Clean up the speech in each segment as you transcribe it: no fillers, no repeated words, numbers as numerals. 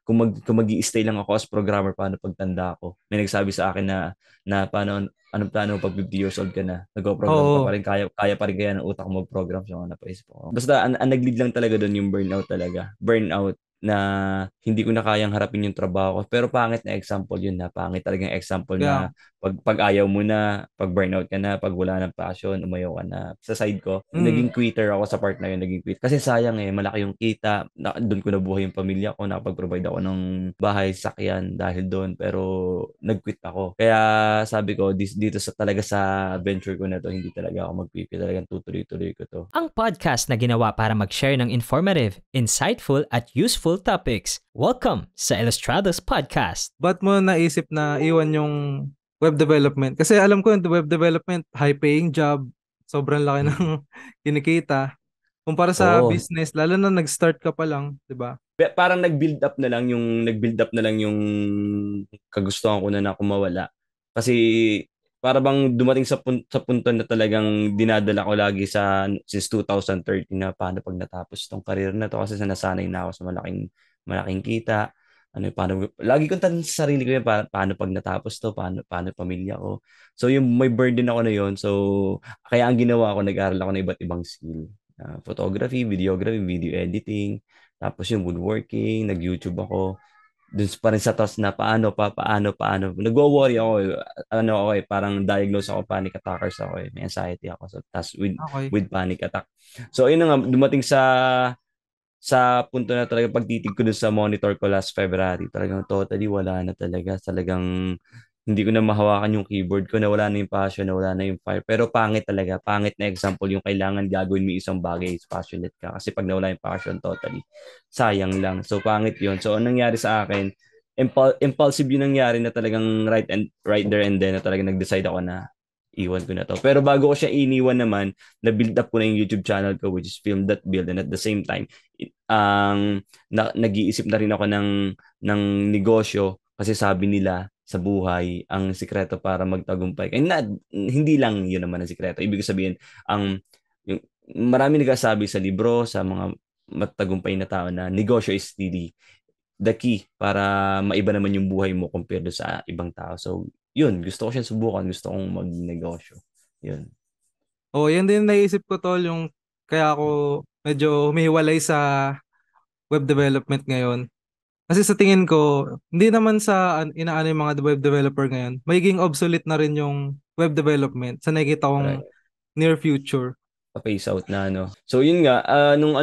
kung mag-i-stay lang ako as programmer, paano pagtanda ko? May nagsabi sa akin na paano, anong plano mo pag 50 years old ka na? Nagpo-program ka pa Oo. rin, kaya pa rin kaya ng utak mo mag-program. So, napaisip ko. Basta, ang nag-lead lang talaga doon yung burnout talaga. Burnout na hindi ko na kayang harapin yung trabaho ko. Pero pangit na example yun na. Pangit talagang example Kaya, na pag ayaw mo na, pag burnout ka na, pag wala ng passion, umayaw ka na. Sa side ko, naging mm, quitter ako sa part na yun, naging quit. Kasi sayang malaki yung kita. Doon ko nabuhay yung pamilya ko, nakapag-provide ako ng bahay, sakyan dahil doon. Pero nag-quit ako. Kaya sabi ko, dito sa talaga sa venture ko na to, hindi talaga ako mag-quit. Talagang tutuloy-tuloy ko to. Ang podcast na ginawa para mag-share ng informative, insightful at useful topics. Welcome sa Illustrados Podcast. ba't mo naisip na iwan yung web development? Kasi alam ko yung web development, high-paying job, sobrang laki ng Mm. kinikita. Kumpara sa Oo, business, lalo na nag-start ka pa lang, di ba? parang nag-build up na lang yung kagustuhan ko na kumawala. Kasi para bang dumating sa punto na talagang dinadala ko lagi since 2013 na paano pag natapos tong career na to kasi sanasanay na ako sa malaking kita. Lagi kong tanong sa sarili ko yun, paano pag natapos to, paano pamilya ko. So yung may burden ako na yun. So kaya ang ginawa ko, nag-aral ako ng iba't ibang skill. Photography, videography, video editing, tapos yung woodworking, nag-YouTube ako. Dun pa rin sa task na paano. Nagwo-worry ako. Ano ako parang diagnose ako, panic attackers ako eh. May anxiety ako. So, task Okay. with panic attack. So, ayun na nga, dumating sa punto na talaga pagtitig ko dun sa monitor ko last February, talagang totally wala na talaga. Talagang hindi ko na mahawakan yung keyboard ko, nawala na yung passion, nawala na yung fire. Pero pangit talaga, pangit na example yung kailangan gagawin mo isang bagay, passionate ka. Kasi pag nawala yung passion, totally, sayang lang. So pangit yun. So anong nangyari sa akin, impulsive yung nangyari na talagang right there and then na talagang nag-decide ako na iwan ko na to. Pero bago ko siya iniwan naman, na-build up ko na yung YouTube channel ko, which is Film That Build, and at the same time, nag-iisip na rin ako ng negosyo kasi sabi nila sa buhay, ang sikreto para magtagumpay. Hindi lang yun naman ang sikreto. Ibig sabihin, yung, marami nagsasabi sa libro, sa mga matagumpay na tao na negosyo is the key para maiba naman yung buhay mo compared sa ibang tao. So, yun, gusto ko siyang subukan, gusto kong magnegosyo. Yun. Oo, yan din naisip ko tol, yung kaya ako medyo humihiwalay sa web development ngayon. Kasi sa tingin ko, hindi naman sa inaano yung mga web developer ngayon, magiging obsolete na rin yung web development sa nakikita kong Correct. near future. Pa-phase out na ano. So yun nga, nung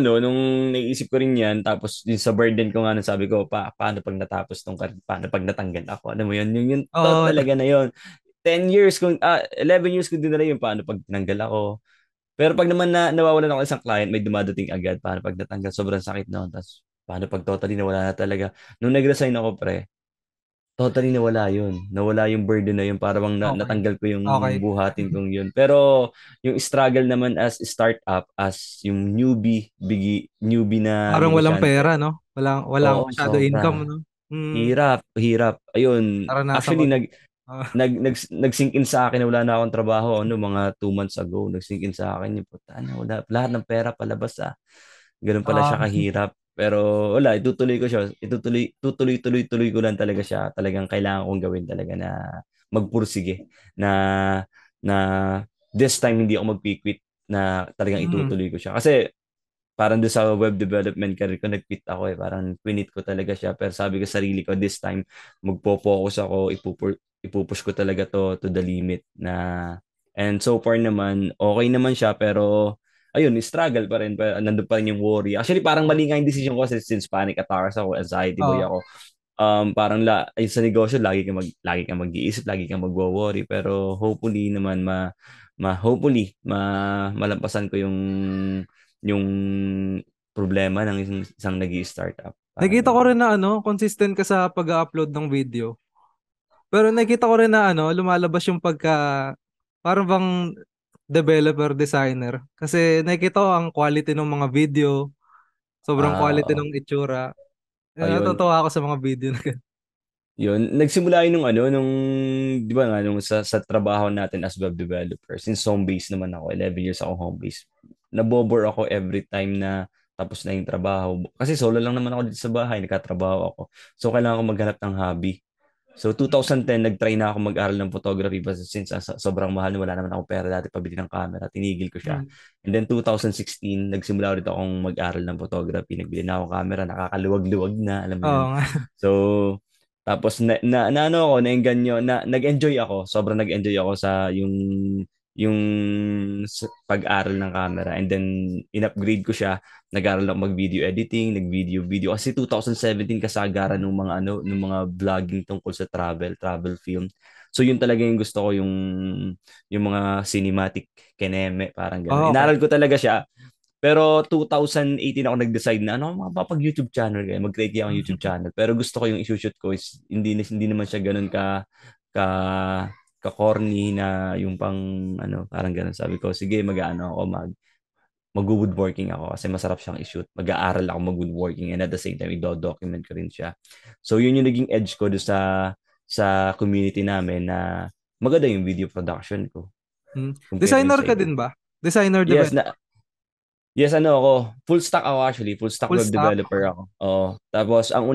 naisip ko rin yan, tapos yung sa burden ko nga, nung sabi ko, paano pag natapos paano pag natanggal ako? Ano mo yun? Yung thought Oo, talaga na yun. 11 years ko din na yun, paano pag tinanggal ako? Pero pag naman nawawalan ako ng isang client, may dumadating agad, paano pag natanggal, sobrang sakit na. Tapos, paano pag totally nawala na talaga? Nung nag-resign ako, pre, totally nawala yun. Nawala yung burden na yun. Para bang okay. natanggal ko yung Okay. buhatin kong yun. Pero yung struggle naman as startup, as yung newbie na Parang walang negosyante, pera, no? Walang oo, masyado income, sobra. no? Mm, Hirap. Ayun, naranasan ko actually, din. Ah, nag-sink in sa akin na wala na akong trabaho, mga 2 months ago. Nag-sink in sa akin yung puta na, wala, lahat ng pera palabas ah. Ganun pala siya ah, kahirap. Pero wala, itutuloy ko siya. Tuloy ko lang talaga siya. Talagang kailangan kong gawin talaga na magpursige. Na this time hindi ako mag-quit na talagang mm, itutuloy ko siya. Kasi parang doon sa web development career ko, nag-quit ako eh. Parang quinit ko talaga siya. Pero sabi ko sa sarili ko, this time, magpo-focus ako, ipupush ko talaga to the limit na. And so far naman, okay naman siya, pero ayun, struggle pa rin. Nandun pa rin yung worry. Actually, parang mali nga yung decision ko since panic attacks ako, anxiety boy oh. ako. Parang ay, sa negosyo, lagi kang mag-iisip, lagi kang magwo-worry. Pero hopefully naman, hopefully, malampasan ko yung problema ng isang nag-i-startup. Parang Nakita ko ganun. rin na consistent ka sa pag-upload ng video. Pero nakita ko rin na lumalabas yung parang bang developer designer. Kasi nakita ko ang quality ng mga video, sobrang quality Oo. ng itsura. Ayun. Natutuwa ako sa mga video na ganun. Yun. Nagsimula yun di ba nga, nung sa trabaho natin as web developer. Since home base naman ako, 11 years ako home base. Nabobore ako every time na tapos na yung trabaho. Kasi solo lang naman ako dito sa bahay, nagkatrabaho ako. So, kailangan ko maghanap ng hobby. So 2010 nag-try na ako mag-aral ng photography but since sobrang mahal, wala naman akong pera dati pabili ng camera, tinigil ko siya. Mm. And then 2016 nagsimula ulit akong mag-aral ng photography, nagbili na ako camera, nakakaluwag-luwag na, alam mo Oo yun. nga. So tapos na ano ako, naengganyo, nag-enjoy ako, sobrang nag-enjoy ako sa yung pag-aral ng camera, and then in-upgrade ko siya. Nag-aral ako mag-video editing, nag-video kasi 2017 kasagaran ng mga vlogging tungkol sa travel film. So yun talaga yung gusto ko, yung mga cinematic kineme, parang gano'n. Oh, okay. Inaral ko talaga siya. Pero 2018 ako nag-decide na mapapag YouTube channel kaya mag-create ako ng YouTube channel. Pero gusto ko yung i-shoot ko is hindi naman siya ganoon ka ka-corny na yung pang parang ganoon. Sabi ko, sige, mag-aano ako, mag-woodworking ako kasi masarap siyang i-shoot. Mag-aaral ako mag-woodworking and at the same time i-document ko rin siya. So yun yung naging edge ko do sa community namin na maganda yung video production ko compared dun Designer sa ka iba. din ba? Designer Yes, developer? yes, ako. Full stack ako actually. Full stack Full web stack? developer Okay. ako. Oo. Tapos Malakas pala. ang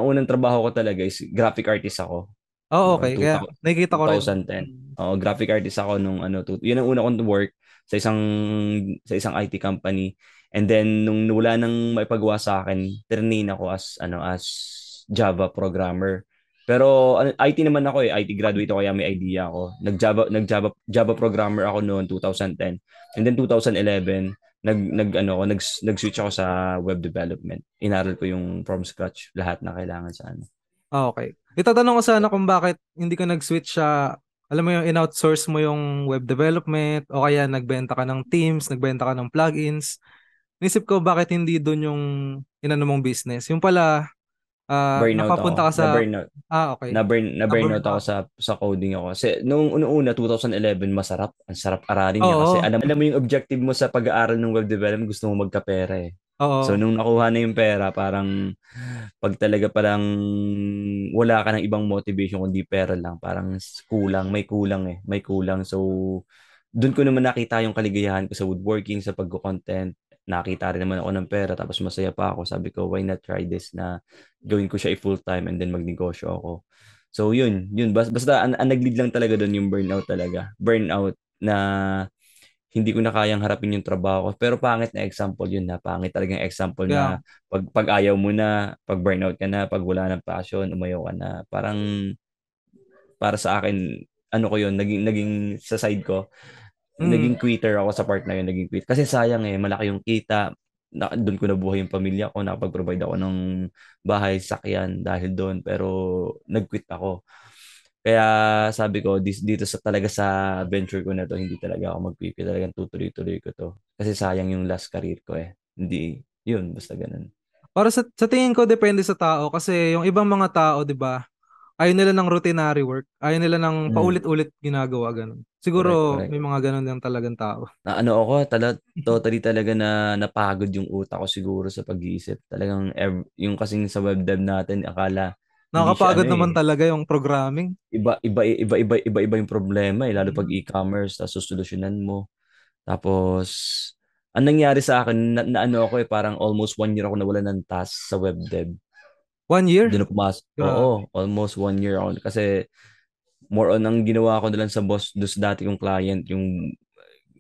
unang trabaho ko talaga is graphic artist ako. Oh, No, okay. Kaya nakikita ko rin. 2010. Oo, graphic artist ako nung yun ang una kong work sa isang IT company. And then nung wala nang maipagawa sa akin, trinain ako as Java programmer. Pero IT naman ako IT graduate ako kaya may idea ako. Java programmer ako noon 2010. And then 2011 nag-switch ako sa web development. Inaral ko yung from scratch lahat na kailangan sa Ah, okay. Itatanong ko sana kung bakit hindi ka nag-switch sa, alam mo yung in-outsource mo yung web development o kaya nagbenta ka ng Teams, nagbenta ka ng plugins. Nisip ko bakit hindi doon yung inano mong business. Yung pala, burnout ako. napapunta ka sa, Na-burnout. okay. Na-burnout ako Na-burnout. sa coding ako. Kasi nung una 2011 masarap. Ang sarap aralin niya kasi Oo, alam mo yung objective mo sa pag-aaral ng web development, gusto mo magkapera eh. So oo. nung nakuha na yung pera, parang pag talaga parang wala ka ng ibang motivation kundi pera lang, parang may kulang eh. May kulang. So doon ko naman nakita yung kaligayahan ko sa woodworking, sa pagko-content. Nakita rin naman ako ng pera tapos masaya pa ako. Sabi ko, why not try this na gawin ko siya full time and then magnegosyo ako. So yun. Basta ang nag-lead lang talaga doon yung burnout talaga. Burnout na hindi ko na kayang harapin yung trabaho ko. Pero pangit na example yun na. Pangit talagang example Kaya, na pag ayaw mo na, pag burnout ka na, pag wala ng passion, umayaw ka na. Parang para sa akin, ano ko yun, naging sa side ko, mm, naging quitter ako sa part na yun, naging quit. Kasi sayang malaki yung kita. Doon ko nabuhay yung pamilya ko, nakapag-provide ako ng bahay, sakyan dahil doon. Pero nag-quit ako. Kaya sabi ko, dito talaga sa venture ko na to, hindi talaga ako mag-quit. Talagang tutuloy-tuloy ko to. Kasi sayang yung last career ko eh. Hindi, yun, basta ganun. para sa tingin ko depende sa tao kasi yung ibang mga tao, 'di ba? Ayaw nila ng routinary work. Ayaw nila ng Mm, paulit-ulit ginagawa ganun. correct, Siguro correct. may mga ganun lang talagang tao. Na ako, totally talaga na napagod yung utak ko siguro sa pag-iisip. Talagang yung kasing sa web dev natin, akala hindi siya Nakakapagod naman talaga yung programming. iba yung problema lalo pag Mm. e-commerce, tapos susolusyonan mo. Tapos ang nangyari sa akin na ano ako parang almost 1 year ako nawalan ng task sa web dev. 1 year? Doon ako oo, Grabe. almost 1 year ako kasi more on ang ginawa ko na lang sa boss dos dati kong client yung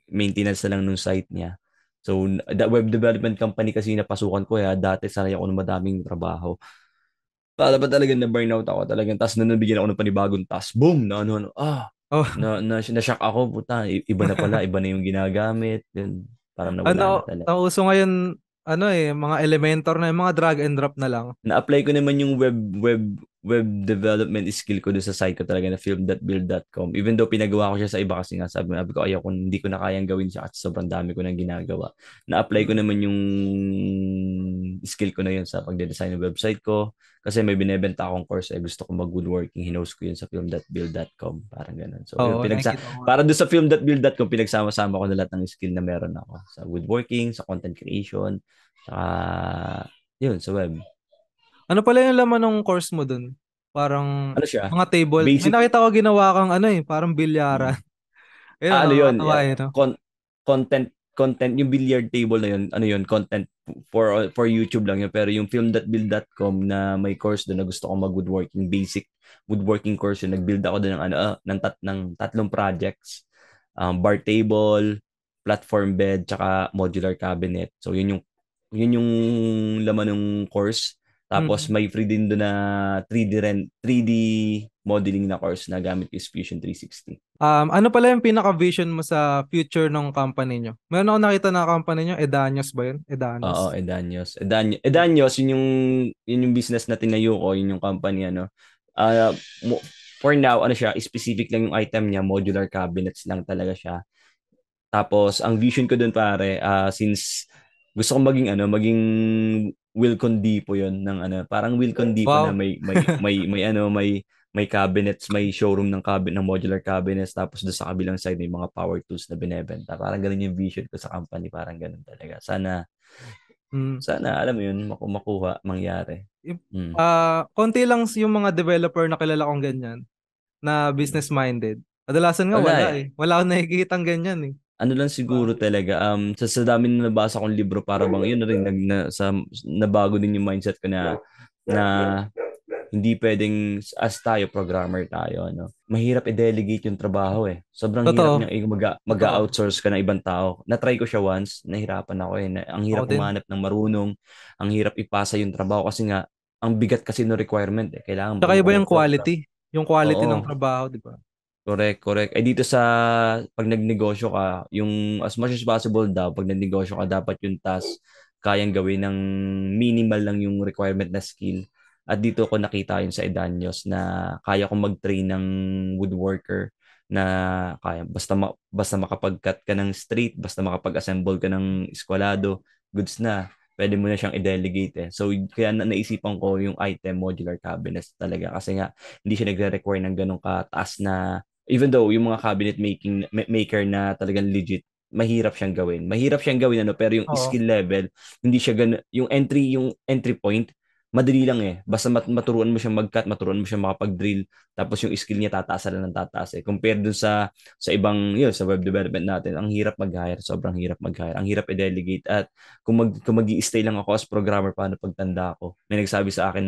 maintenance na lang nung site niya. So, the web development company kasi napasukan ko dati sanay ako ng madaming trabaho. Para ba talaga na burnout ako talagang tapos na nabigyan ako ng panibagong task. Boom! Oh, Na-shock ako, puta, iba na pala, iba na yung ginagamit. Yun, parang nawala na ano, talaga. ang uso ngayon, ano mga Elementor na, yung mga drag and drop na lang. Na-apply ko naman yung web development skill ko doon sa site ko talaga na film.build.com. Even though pinagawa ko siya sa iba kasi nga sabi ko ayaw ko hindi ko na kayang gawin siya at sobrang dami ko nang ginagawa. Na-apply ko Mm. naman yung skill ko na yun sa pagde-design ng website ko kasi may binebenta akong course gusto ko mag-woodworking, hinost ko yun sa film.build.com, parang ganun. So yun, Oo, nakikita ko nga. para doon sa film.build.com pinagsama-sama ko na lahat ng skill na meron ako sa woodworking, sa content creation, saka yun, sa web. Ano pala yung laman ng course mo dun? Parang Ano siya? mga table. May Basic. nakita ko ginawa kang parang bilyaran. Mm. Ayun, Ano yun? nakakatawa no? Content content, yung billiard table na yun, ano yun, content for YouTube lang yun. Pero yung film.build.com na may course doon na gusto ko mag-woodworking, basic woodworking course yun. Nag-build ako doon ng, ng tatlong projects. Bar table, platform bed, tsaka modular cabinet. So yun yung laman ng course. Tapos may free din doon na 3D modeling na course na gamit is Fusion 360. Ano pala yung pinaka-vision mo sa future ng company nyo? Meron ako nakita na company nyo, Edanios ba yun? Oo, Edanos. Edanios, yun yung business na tinayo ko, yun yung company, ano. Uh, for now, ano siya, specific lang yung item niya, modular cabinets lang talaga siya. Tapos, ang vision ko dun pare, since gusto kong maging Wilcon Depot yun ng ano, parang Wilcon Depot na Wow. may cabinets, may showroom ng ng modular cabinets, tapos doon sa kabilang side may mga power tools na binebenta. Parang ganun yung vision ko sa company, parang ganun talaga. Sana Mm. sana alam mo yun, makuha, mangyari. Yung- Mm. konti lang yung mga developer na kilala kong ganyan, na business-minded. Kadalasan nga Wala wala eh. eh. Wala akong nakikita ganyan eh. Ano lang siguro talaga sa dami na nabasa kong libro para bang yun na rin nabago din yung mindset ko na hindi pwedeng as tayo programmer tayo, ano. Mahirap i-delegate yung trabaho eh. Sobrang hirap Totoo. niya mag-outsource ka ng ibang tao. Na-try ko siya once, nahirapan ako eh. Ang Ako hirap din. humanap ng marunong, ang hirap ipasa yung trabaho kasi nga ang bigat kasi ng requirement eh. Kailangan Tsaka marunong iba ka yung mag-program. quality. Yung quality ng Oo. trabaho, di ba? Correct. Eh dito sa pag nagnegosyo ka, yung as much as possible daw, pag nagnegosyo ka, dapat yung task kayang gawin ng minimal lang yung requirement na skill. At dito ko nakita yun sa Edanios na kaya kong mag-train ng woodworker na kaya basta makapag-cut ka ng straight, basta makapag-assemble ka ng eskwalado, goods na. Pwede mo na siyang i-delegate eh. So kaya naisipan ko yung item modular cabinets talaga kasi nga hindi siya nagre-require ng ganong kataas na. Even though yung mga cabinet maker na talagang legit, mahirap siyang gawin. Mahirap siyang gawin ano, pero yung Oo. skill level, hindi siya yung entry point, madali lang eh. Basta maturuan mo siyang mag-cut, maturuan mo siyang makapag-drill, tapos yung skill niya tataas na ng tataas eh. Compared dun sa ibang yun, sa web development natin, ang hirap mag-hire, sobrang hirap mag-hire. Ang hirap i-delegate at kung mag-i-stay lang ako as programmer paano pagtanda ko. May nagsabi sa akin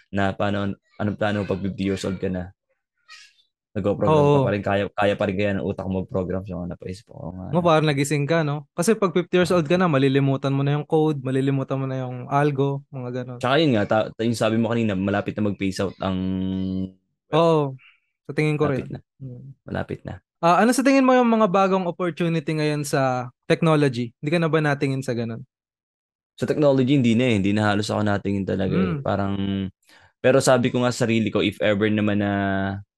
na paano anong plano mo pag 50 years old ka na? Nagpo-program ka pa Oo. rin, kaya pa rin kaya ng utak mo mag-program. So, napaisip ko, nga, Mo no? parang nagising ka, no? Kasi pag 50 years old ka na, malilimutan mo na yung code, malilimutan mo na yung algo, mga ganon. Tsaka yun nga, yung sabi mo kanina, malapit na mag-phase out ang web. Oo. Sa tingin ko rin. Malapit na. Hmm. Malapit na. Ano sa tingin mo yung mga bagong opportunity ngayon sa technology? Hindi ka na ba natingin sa ganon? Sa technology, hindi na eh. Hindi na halos ako natingin talaga eh. Hmm. Parang, pero sabi ko nga sa sarili ko, if ever naman na,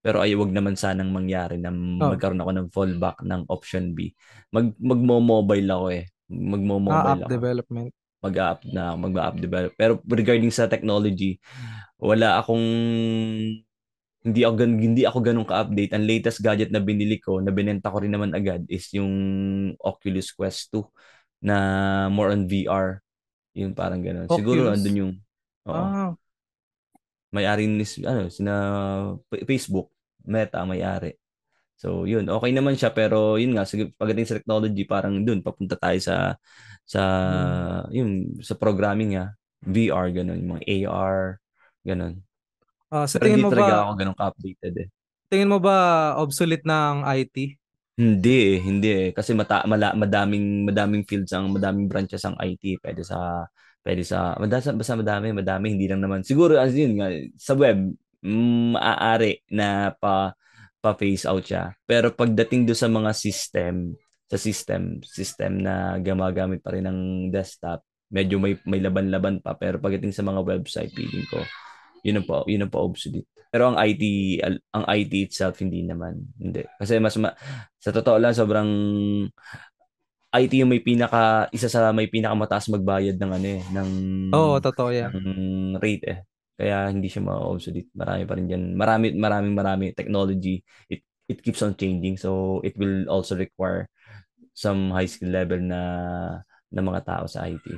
pero ay wag naman sanang mangyari na Oh. magkaroon ako ng fallback ng option B. Magmo-mobile ako eh. App Magmo-mobile ako. development. Mag-app develop. Pero regarding sa technology, wala akong hindi ako ganun ka-update. Ang latest gadget na binili ko, na binenta ko rin naman agad is yung Oculus Quest 2 na more on VR. Yung parang ganun. Siguro andun Oculus. yung oo. Ah, May-ari ni sina Facebook, Meta may-ari. So, yun, okay naman siya pero yun nga sige pagdating sa technology parang dun papunta tayo sa hmm. sa programming VR ganun, yung mga AR ganun. Sa Pero tingin hindi mo talaga ba, ako ganun ka-updated eh. obsolete ng IT? Hindi eh. Kasi madaming fields madaming branches ang IT. Basta madami, hindi lang naman. Siguro, as yun nga, sa web, maaari na pa-phase out siya. Pero pagdating do sa mga system na gumagamit pa rin ng desktop, medyo may laban-laban pa. Pero pagdating sa mga website, feeling ko, yun ang pa obsolete. Pero ang IT itself hindi naman. Hindi. Kasi sa totoo lang sobrang IT yung isa sa may pinakamataas magbayad ng ano eh Oo, totoo ng yan. rate eh. Kaya hindi siya ma-obsolete. Marami pa rin diyan. Marami technology. It keeps on changing so it will also require some high skill level na mga tao sa IT.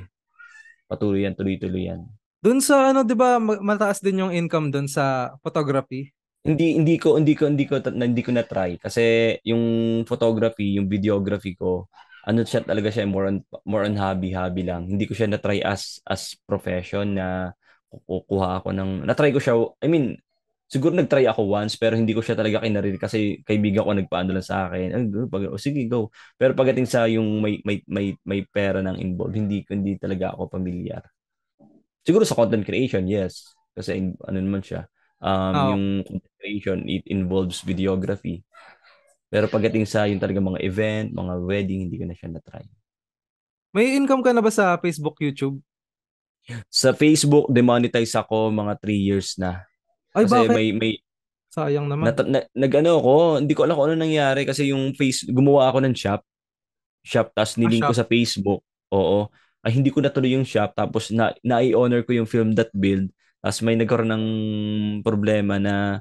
Patuloy yan, tuloy-tuloy yan. Doon sa ano, 'di ba, mataas din yung income doon sa photography? Hindi ko na try kasi yung photography, yung videography ko, ano siya talaga siya, more on hobby lang. Hindi ko siya na-try as profession na kukuha ako na-try ko siya, I mean, siguro nag-try ako once pero hindi ko siya talaga kinarir kasi kaibigan ko nagpaano lang sa akin. Sige, go. Pero pagdating sa yung may pera nang involved, hindi talaga ako pamilyar. Siguro sa content creation, yes. Kasi ano naman siya, Oo. yung content creation, it involves videography. Pero pagdating sa yung talaga mga event, mga wedding, hindi ko na siya na-try. May income ka na ba sa Facebook, YouTube? Sa Facebook, demonetize ako mga 3 years na. Ay, Kasi bakit? may Sayang naman. nag-ano ako, hindi ko alam kung ano nangyari kasi yung gumawa ako ng shop tapos nilink ko Shop. sa Facebook. Oo. Ay hindi ko natuloy yung shop tapos na-i-honor ko yung film.build. Tapos may nagkaroon ng problema na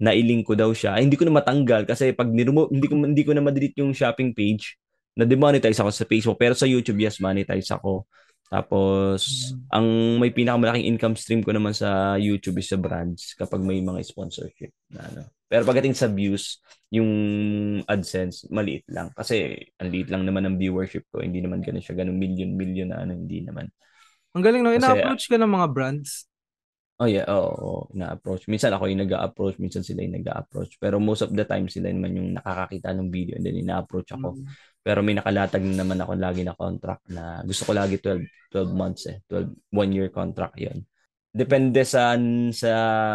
na-link ko daw siya. Ay, hindi ko na matanggal kasi pag hindi ko na ma-delete yung shopping page, na demonetize ako sa Facebook pero sa YouTube yes, monetize ako. Tapos Mm. ang may pinakamalaking income stream ko naman sa YouTube is sa brands kapag may mga sponsorship na ano. Pero pagdating sa views, yung AdSense, maliit lang. Kasi ang liit lang naman ng viewership ko. Hindi naman ganun siya, ganun million na ano, hindi naman. Ang galing, no? Kasi Ina-approach ka ng mga brands. oh yeah, oo, na-approach. Minsan ako yung nag-a-approach, minsan sila yung nag-a-approach. Pero most of the time sila naman yung nakakakita ng video and then ina-approach ako. Mm. Pero may nakalatag na naman ako lagi na contract na gusto ko lagi 12 months 1 year contract yon. Depende sa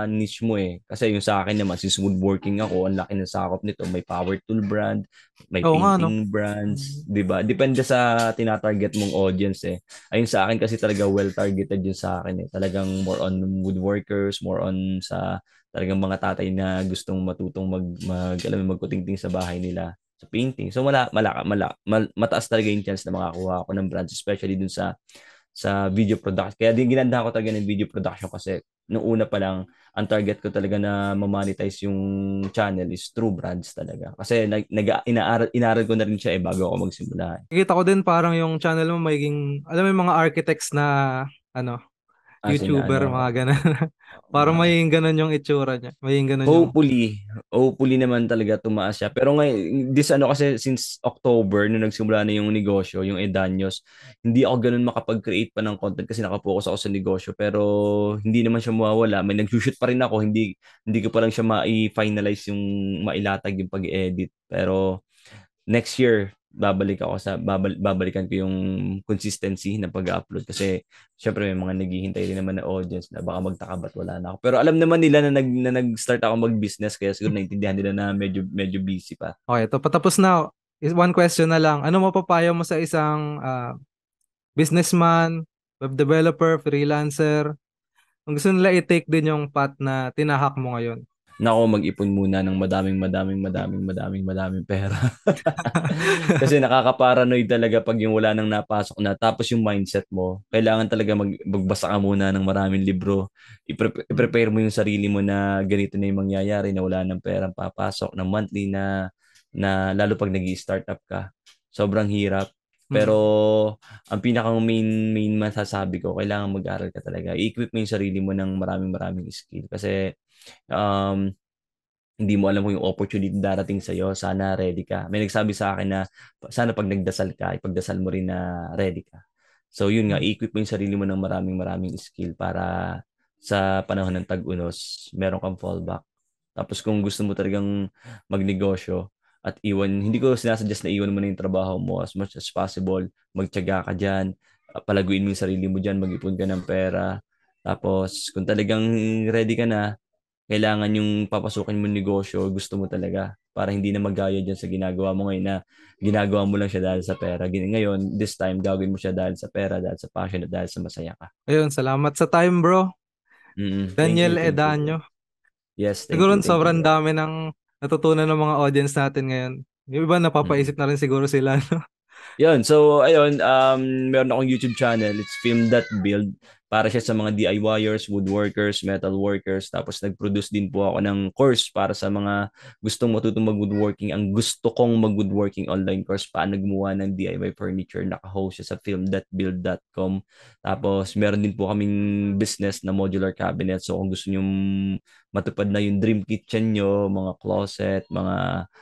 niche mo eh. Kasi yung sa akin naman, since woodworking ako, ang laki ng sakop nito. May power tool brand, may Oo nga, no? painting brands, Mm. 'di ba? Depende sa tinatarget mong audience eh. Ayun sa akin kasi talaga well-targeted yun sa akin eh. Talagang more on woodworkers, more on sa talagang mga tatay na gustong matutong alam mo, magkutingting sa bahay nila sa painting. So mataas talaga yung chance na makakuha ako ng brands, especially dun sa video production. Kaya din ginanda ko talaga ng video production kasi nung una pa lang, ang target ko talaga na ma-monetize yung channel is through brands talaga. Kasi inaaral ko na rin siya bago ako magsimula. Nakikita ko din parang yung channel mo magiging, alam mo yung mga architects na, ano, As in, YouTuber, mga ganun. Parang uh, magiging ganun yung itsura niya. Magiging ganun yung, hopefully naman talaga tumaas siya. Pero ngayon, kasi since October, nung nagsimula na yung negosyo, yung Edanyos, hindi ako ganun makapag-create pa ng content kasi nakapokus ako sa negosyo. Pero hindi naman siya mawawala. May nag-shoot pa rin ako. Hindi ko pa lang siya ma-finalize yung mailatag yung pag-edit. Pero next year babalikan ko yung consistency ng pag-upload kasi syempre may mga naghihintay din naman na audience na baka magtaka ba't wala na ako. Pero alam naman nila na nag-start ako mag-business kaya siguro naintindihan nila na medyo busy pa. okay, ito, patapos na. One question na lang. Ano mapapayo mo sa isang businessman, web developer, freelancer? Kung gusto nila i-take din yung path na tinahak mo ngayon. Nako, mag-ipon muna ng madaming pera. Kasi nakaka-paranoid talaga pag yung wala nang napasok na. Tapos yung mindset mo, kailangan talaga magbasa ka muna ng maraming libro. I-prepare mo yung sarili mo na ganito na yung mangyayari, na wala nang perang papasok, na monthly na lalo pag nag-i-startup ka. Sobrang hirap. Pero Mm. ang pinakang main masasabi ko, kailangan mag-aral ka talaga. I-equip mo yung sarili mo ng maraming skill. Kasi um, hindi mo alam kung yung opportunity darating sa iyo, sana ready ka. May nagsabi sa akin na sana pag nagdasal ka, ipagdasal mo rin na ready ka. So yun nga, Mm. i-equip mo yung sarili mo ng maraming skill para sa panahon ng tag-unos, meron kang fallback. Tapos kung gusto mo talagang magnegosyo at hindi ko sinasuggest na iwan mo na yung trabaho mo as much as possible. Magtiyaga ka dyan, palaguin mo yung sarili mo dyan, mag-ipon ka ng pera. Tapos kung talagang ready ka na, kailangan yung papasukin mo negosyo, gusto mo talaga para hindi na magaya dyan sa ginagawa mo ngayon na ginagawa mo lang siya dahil sa pera. Ngayon, this time, gagawin mo siya dahil sa pera, dahil sa passion, at dahil sa masaya ka. Ayun, salamat sa time, bro. Daniel Thank you, bro. Edanyo. Yes, Siguro thank you, sobrang bro. dami ng natutunan ng mga audience natin ngayon. Yung iba Mm. napapaisip na rin siguro sila, no? Yun, so ayun, meron akong YouTube channel, it's film.build, para siya sa mga DIYers, woodworkers, metal workers, tapos nag-produce din po ako ng course para sa mga gustong matutong mag-woodworking. Ang gusto kong mag-woodworking online course, paano gumawa ng DIY furniture, naka-host siya sa film.build.com. Tapos meron din po kaming business na modular cabinet, so kung gusto nyo matupad na yung dream kitchen nyo, mga closet, mga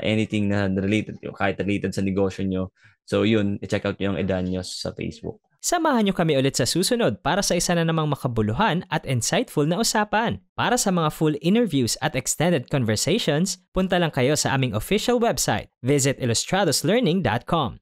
anything na related, kahit related sa negosyo nyo, So yun, i-check out nyo yung Edanios sa Facebook. Samahan niyo kami ulit sa susunod para sa isa na namang makabuluhan at insightful na usapan. Para sa mga full interviews at extended conversations, punta lang kayo sa aming official website. Visit illustradoslearning.com.